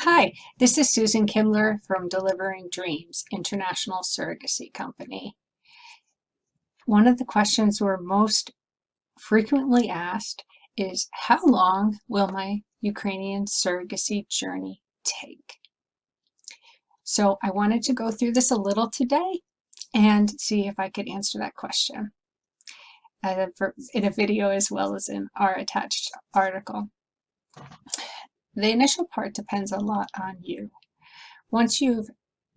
Hi, this is Susan Kimler from Delivering Dreams, International Surrogacy Company. One of the questions we're most frequently asked is, how long will my Ukrainian surrogacy journey take? So I wanted to go through this a little today and see if I could answer that question in a video as well as in our attached article. The initial part depends a lot on you. Once you've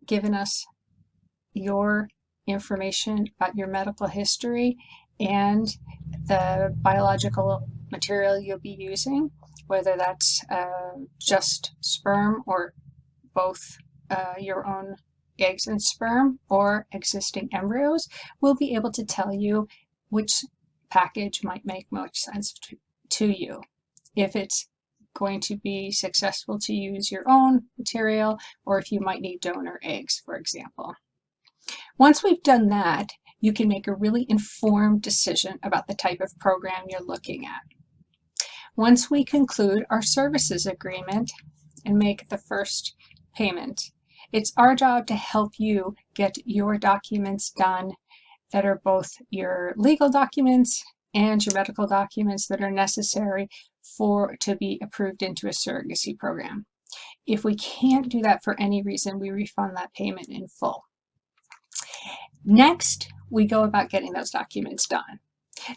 given us your information about your medical history and the biological material you'll be using, whether that's just sperm or both your own eggs and sperm or existing embryos, we'll be able to tell you which package might make most sense to you. If it's going to be successful to use your own material, or if you might need donor eggs, for example. Once we've done that, you can make a really informed decision about the type of program you're looking at. Once we conclude our services agreement and make the first payment, it's our job to help you get your documents done that are both your legal documents and your medical documents that are necessary to be approved into a surrogacy program. If we can't do that for any reason, we refund that payment in full. Next, we go about getting those documents done.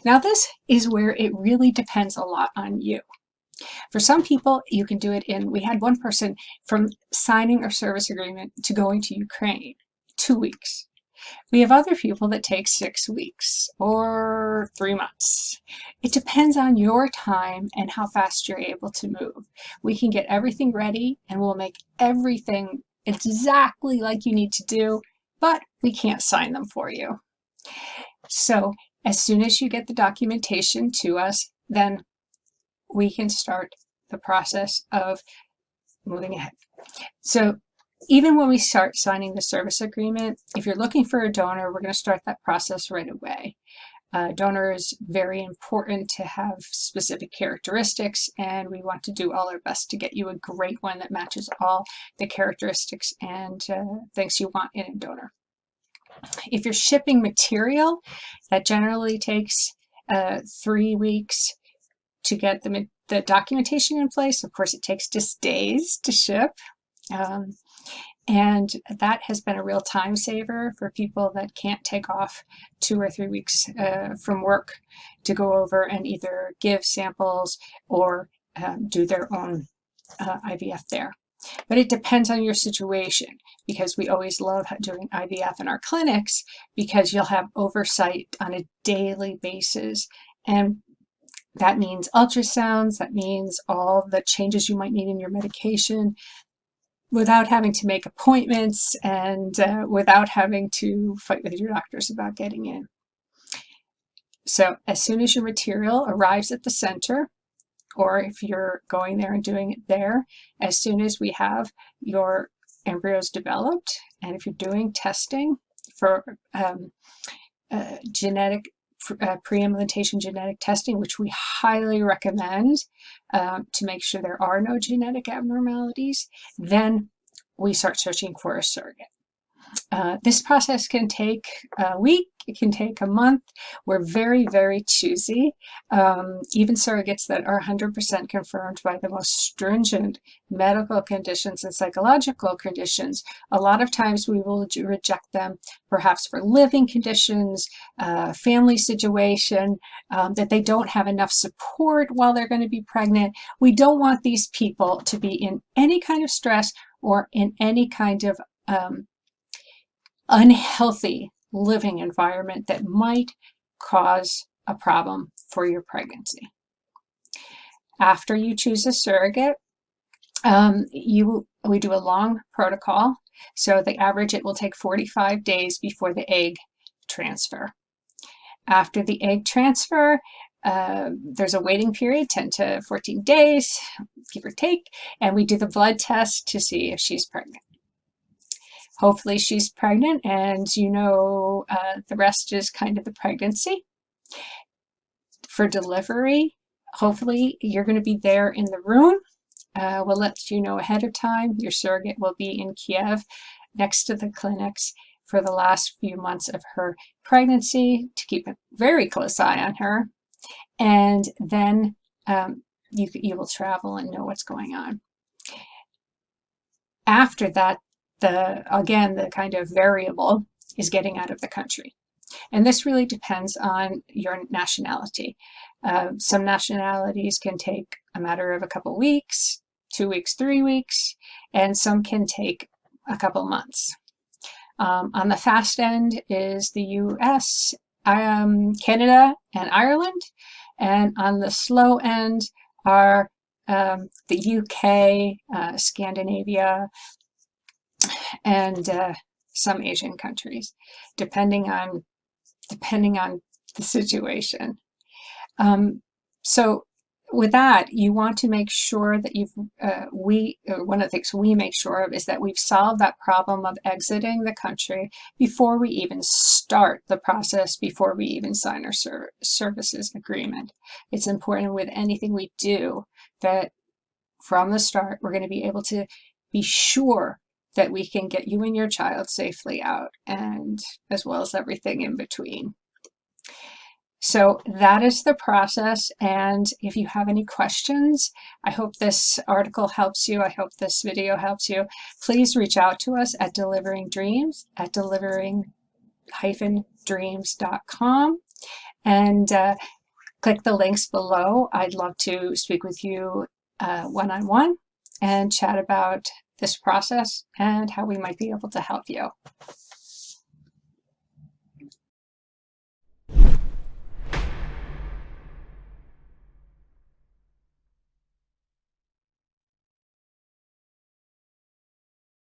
Now, this is where it really depends a lot on you. For some people, you can do it we had one person from signing our service agreement to going to Ukraine, 2 weeks. We have other people that take 6 weeks or 3 months. It depends on your time and how fast you're able to move. We can get everything ready and we'll make everything exactly like you need to do, but we can't sign them for you. So as soon as you get the documentation to us, then we can start the process of moving ahead. So even when we start signing the service agreement, if you're looking for a donor, we're going to start that process right away. Donor is very important to have specific characteristics, and we want to do all our best to get you a great one that matches all the characteristics and things you want in a donor. If you're shipping material, that generally takes 3 weeks to get the documentation in place. Of course, it takes just days to ship. And that has been a real time saver for people that can't take off 2 or 3 weeks from work to go over and either give samples or do their own IVF there. But it depends on your situation, because we always love doing IVF in our clinics because you'll have oversight on a daily basis. And that means ultrasounds, that means all the changes you might need in your medication without having to make appointments and without having to fight with your doctors about getting in. So as soon as your material arrives at the center, or if you're going there and doing it there, as soon as we have your embryos developed, and if you're doing testing for pre-implantation genetic testing, which we highly recommend to make sure there are no genetic abnormalities, then we start searching for a surrogate. This process can take a week, it can take a month. We're very, very choosy. Even surrogates that are 100% confirmed by the most stringent medical conditions and psychological conditions, a lot of times we will reject them, perhaps for living conditions, family situation, that they don't have enough support while they're going to be pregnant. We don't want these people to be in any kind of stress or in any kind of unhealthy living environment that might cause a problem for your pregnancy. After you choose a surrogate, we do a long protocol. So the average, it will take 45 days before the egg transfer. After the egg transfer, there's a waiting period, 10 to 14 days, give or take, and we do the blood test to see if she's pregnant. Hopefully she's pregnant, and the rest is kind of the pregnancy. For delivery, hopefully you're going to be there in the room will let you know ahead of time. Your surrogate will be in Kiev next to the clinics for the last few months of her pregnancy to keep a very close eye on her. And then you will travel and know what's going on. After that, the kind of variable is getting out of the country. And this really depends on your nationality. Some nationalities can take a matter of a couple weeks, 2 weeks, 3 weeks, and some can take a couple months. On the fast end is the US, Canada, and Ireland. And on the slow end are the UK, Scandinavia, and some Asian countries, depending on the situation. So with that, you want to make sure that one of the things we make sure of is that we've solved that problem of exiting the country before we even start the process, before we even sign our services agreement. It's important with anything we do that from the start, we're going to be able to be sure that we can get you and your child safely out, and as well as everything in between. So that is the process, and if you have any questions, I hope this article helps you. I hope this video helps you. Please reach out to us at Delivering Dreams at delivering-dreams.com, and click the links below. I'd love to speak with you one-on-one and chat about this process and how we might be able to help you.